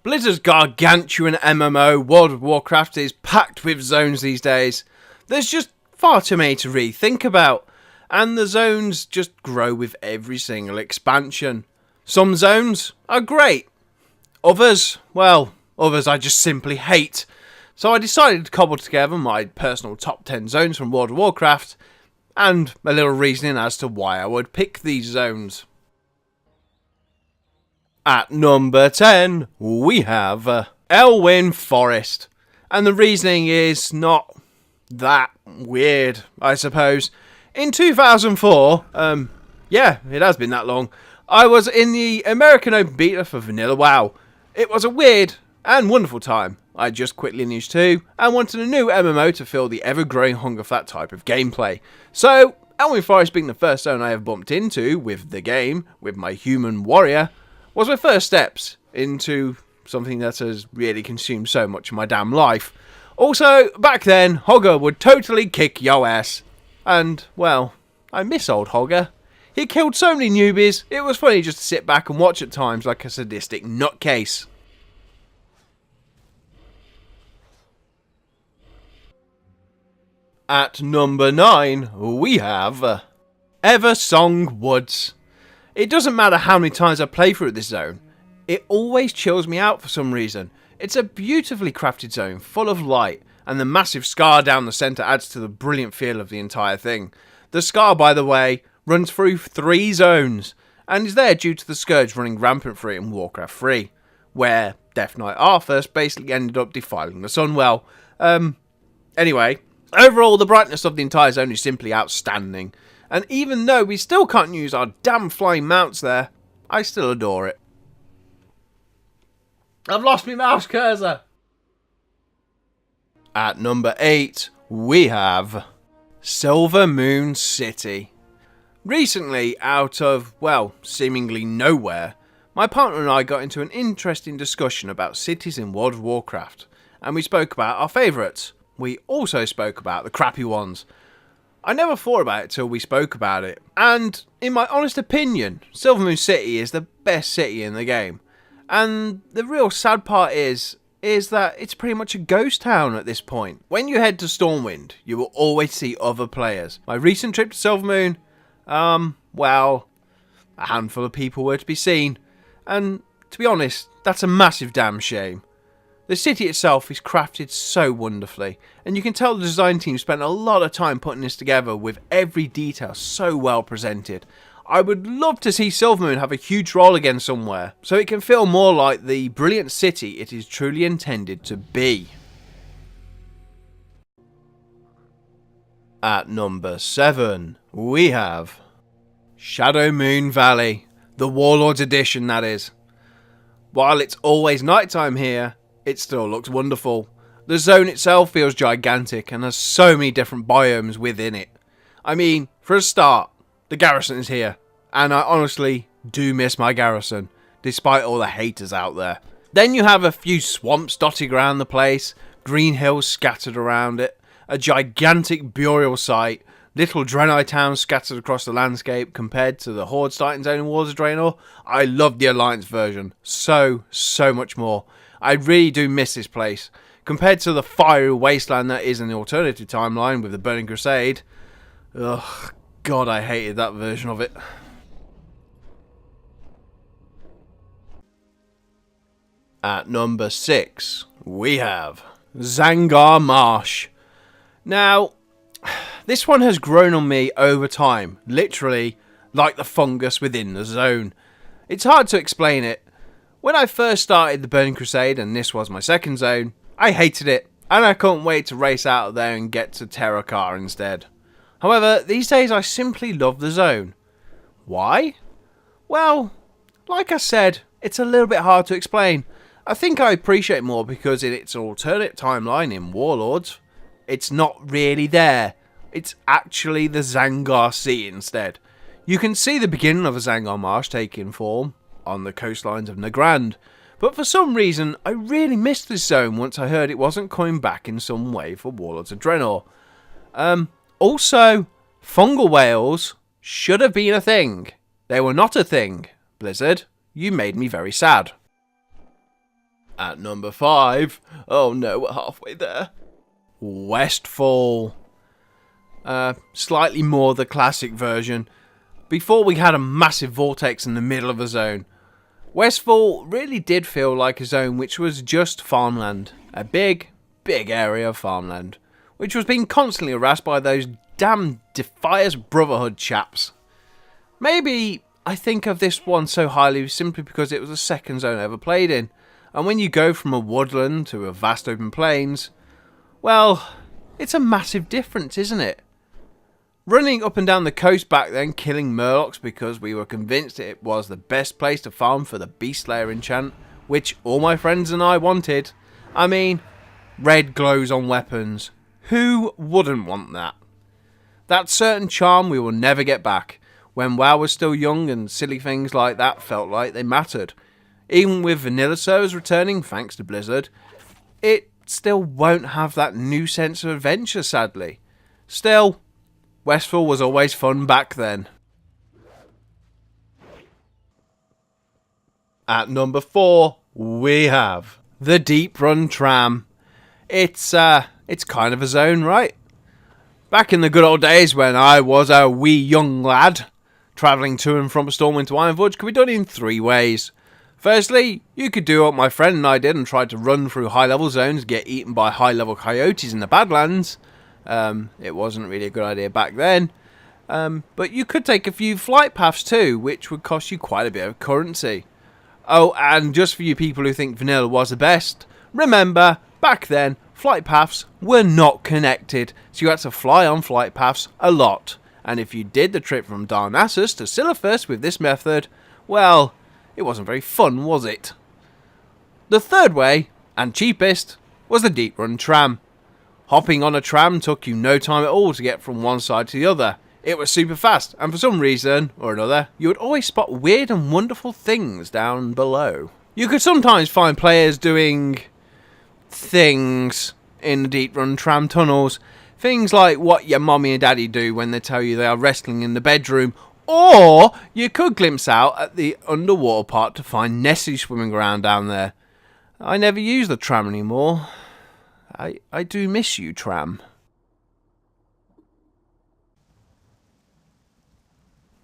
Blizzard's gargantuan MMO, World of Warcraft, is packed with zones these days. There's just far too many to really think about, and the zones just grow with every single expansion. Some zones are great. Others I just simply hate. So I decided to cobble together my personal top 10 zones from World of Warcraft, and a little reasoning as to why I would pick these zones. At number 10, we have Elwyn Forest. And the reasoning is not that weird, I suppose. In 2004, yeah, it has been that long, I was in the American Open Beta for Vanilla WoW. It was a weird and wonderful time. I just quit Lineage 2 and wanted a new MMO to fill the ever-growing hunger for that type of gameplay. So, Elwyn Forest being the first zone I ever bumped into with the game, with my human warrior, was my first steps into something that has really consumed so much of my damn life. Also, back then, Hogger would totally kick yo ass. And, well, I miss old Hogger. He killed so many newbies, it was funny just to sit back and watch at times like a sadistic nutcase. At number 9, we have Eversong Woods. It doesn't matter how many times I play through this zone, it always chills me out for some reason. It's a beautifully crafted zone, full of light, and the massive scar down the centre adds to the brilliant feel of the entire thing. The scar, by the way, runs through 3 zones, and is there due to the Scourge running rampant through it in Warcraft 3, where Death Knight Arthas basically ended up defiling the Sunwell. Anyway, overall the brightness of the entire zone is simply outstanding. And even though we still can't use our damn flying mounts there, I still adore it. I've lost my mouse cursor! At number 8, we have Silvermoon City. Recently, out of, well, seemingly nowhere, my partner and I got into an interesting discussion about cities in World of Warcraft, and we spoke about our favourites. We also spoke about the crappy ones. I never thought about it till we spoke about it, and in my honest opinion, Silvermoon City is the best city in the game. And the real sad part is that it's pretty much a ghost town at this point. When you head to Stormwind, you will always see other players. My recent trip to Silvermoon, well, a handful of people were to be seen, and to be honest, that's a massive damn shame. The city itself is crafted so wonderfully, and you can tell the design team spent a lot of time putting this together with every detail so well presented. I would love to see Silvermoon have a huge role again somewhere, so it can feel more like the brilliant city it is truly intended to be. At number 7, we have Shadowmoon Valley, the Warlords edition that is. While it's always nighttime here, it still looks wonderful. The zone itself feels gigantic and has so many different biomes within it. I mean, for a start, the garrison is here, and I honestly do miss my garrison, despite all the haters out there. Then you have a few swamps dotted around the place, green hills scattered around it, a gigantic burial site, little Draenei towns scattered across the landscape compared to the Horde starting zone in Wars of Draenor. I love the Alliance version so much more. I really do miss this place. Compared to the fiery wasteland that is in the alternative timeline with the Burning Crusade, ugh, God, I hated that version of it. At number 6, we have Xanga Marsh. Now, this one has grown on me over time, literally like the fungus within the zone. It's hard to explain it. When I first started the Burning Crusade, and this was my second zone, I hated it, and I couldn't wait to race out of there and get to Terracar instead. However, these days I simply love the zone. Why? Well, like I said, it's a little bit hard to explain. I think I appreciate it more because in its alternate timeline in Warlords, it's not really there. It's actually the Xanga Sea instead. You can see the beginning of a Xanga Marsh taking form on the coastlines of Nagrand, but for some reason I really missed this zone once I heard it wasn't coming back in some way for Warlords of Draenor. Also, fungal whales should have been a thing. They were not a thing. Blizzard, you made me very sad. At number 5, oh no, we're halfway there. Westfall. Slightly more the classic version. Before we had a massive vortex in the middle of a zone. Westfall really did feel like a zone which was just farmland. A big area of farmland. Which was being constantly harassed by those damn Defias Brotherhood chaps. Maybe I think of this one so highly simply because it was the second zone I ever played in. And when you go from a woodland to a vast open plains, well, it's a massive difference, isn't it? Running up and down the coast back then, killing murlocs because we were convinced it was the best place to farm for the Beast Slayer enchant, which all my friends and I wanted. I mean, red glows on weapons. Who wouldn't want that? That certain charm we will never get back. When WoW was still young and silly things like that felt like they mattered. Even with vanilla servers returning, thanks to Blizzard, it still won't have that new sense of adventure, sadly. Still, Westfall was always fun back then. At number 4, we have the Deep Run Tram. It's kind of a zone, right? Back in the good old days when I was a wee young lad, travelling to and from Stormwind to Ironforge could be done in 3 ways. Firstly, you could do what my friend and I did and try to run through high-level zones, get eaten by high-level coyotes in the Badlands. It wasn't really a good idea back then. But you could take a few flight paths too, which would cost you quite a bit of currency. Oh, and just for you people who think vanilla was the best, remember, back then, flight paths were not connected, so you had to fly on flight paths a lot. And if you did the trip from Darnassus to Silphus with this method, well, it wasn't very fun, was it? The third way, and cheapest, was the Deep Run Tram. Hopping on a tram took you no time at all to get from one side to the other. It was super fast, and for some reason or another, you would always spot weird and wonderful things down below. You could sometimes find players doing things in the Deep Run Tram tunnels. Things like what your mommy and daddy do when they tell you they are wrestling in the bedroom. Or you could glimpse out at the underwater part to find Nessie swimming around down there. I never use the tram anymore. I do miss you, tram.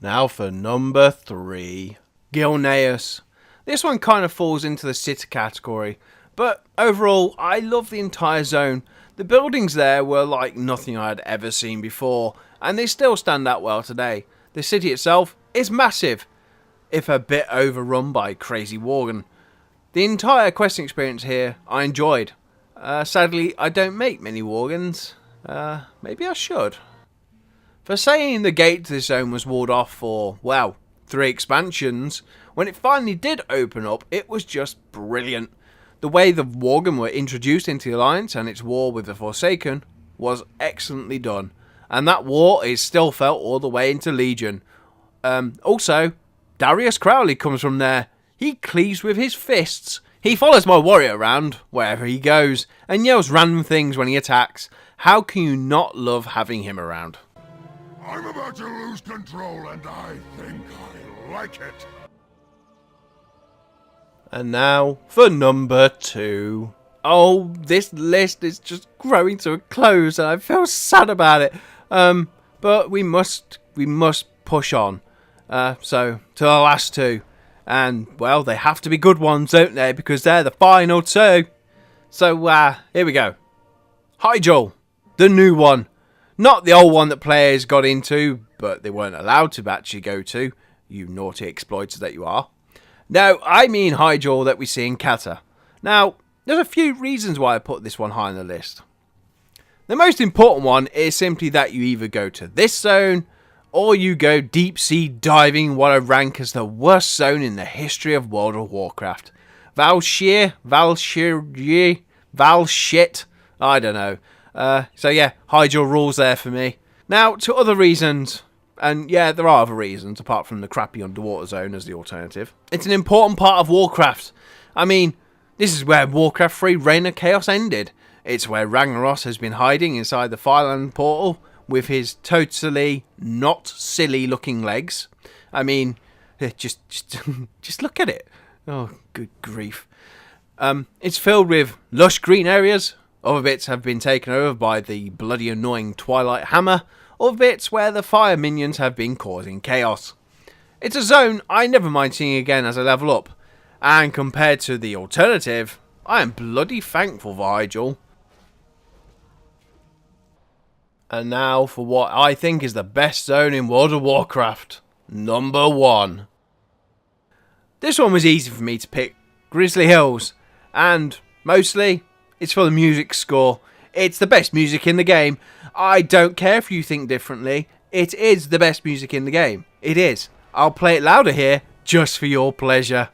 Now for number 3. Gilneas. This one kind of falls into the city category. But overall, I love the entire zone. The buildings there were like nothing I had ever seen before. And they still stand out well today. The city itself is massive, if a bit overrun by crazy Worgen. The entire questing experience here I enjoyed. Sadly, I don't make many Worgens. Maybe I should. For saying the gate to this zone was walled off for, well, 3 expansions, when it finally did open up, it was just brilliant. The way the Worgen were introduced into the Alliance and its war with the Forsaken was excellently done. And that war is still felt all the way into Legion. Also, Darius Crowley comes from there. He cleaves with his fists. He follows my warrior around wherever he goes and yells random things when he attacks. How can you not love having him around? I'm about to lose control and I think I like it. And now for number 2. Oh, this list is just growing to a close and I feel sad about it. But we must push on. So, to the last 2. And, well, they have to be good ones, don't they? Because they're the final 2. So, here we go. Hyjal, the new one. Not the old one that players got into, but they weren't allowed to actually go to. You naughty exploiters that you are. No, I mean Hyjal that we see in Kata. Now, there's a few reasons why I put this one high on the list. The most important one is simply that you either go to this zone, or you go deep sea diving what I rank as the worst zone in the history of World of Warcraft. Valshir, Valshit, I don't know. So yeah, Hyjal rules there for me. Now, to other reasons, and yeah, there are other reasons apart from the crappy underwater zone as the alternative. It's an important part of Warcraft. I mean, this is where Warcraft 3 Reign of Chaos ended. It's where Ragnaros has been hiding inside the Fireland portal with his totally not silly looking legs. I mean, just look at it. Oh, good grief. It's filled with lush green areas. Other bits have been taken over by the bloody annoying Twilight Hammer. Other bits where the fire minions have been causing chaos. It's a zone I never mind seeing again as I level up. And compared to the alternative, I am bloody thankful for Hyjal. And now for what I think is the best zone in World of Warcraft. Number 1. This one was easy for me to pick. Grizzly Hills. And mostly, it's for the music score. It's the best music in the game. I don't care if you think differently. It is the best music in the game. It is. I'll play it louder here, just for your pleasure.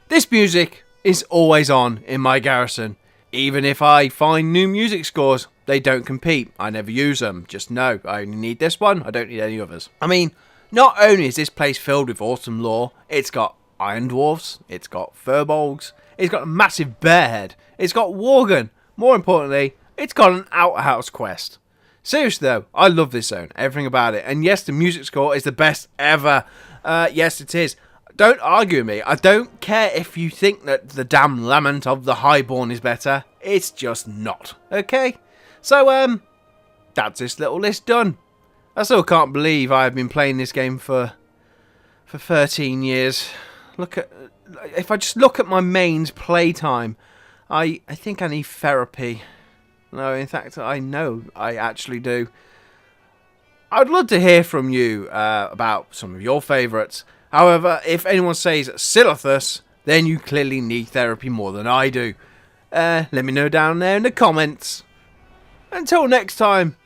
This music is always on in my garrison. Even if I find new music scores, they don't compete. I never use them. Just know, I only need this one. I don't need any others. I mean, not only is this place filled with awesome lore, it's got Iron Dwarfs, it's got Furbolgs, it's got a massive bear head, it's got Worgen. More importantly, it's got an outhouse quest. Seriously though, I love this zone, everything about it. And yes, the music score is the best ever. Yes, it is. Don't argue with me. I don't care if you think that the damn lament of the Highborn is better. It's just not. Okay? So, that's this little list done. I still can't believe I've been playing this game for 13 years. If I just look at my mains playtime, I think I need therapy. No, in fact, I know I actually do. I'd love to hear from you about some of your favourites. However, if anyone says Silithus, then you clearly need therapy more than I do. Let me know down there in the comments. Until next time,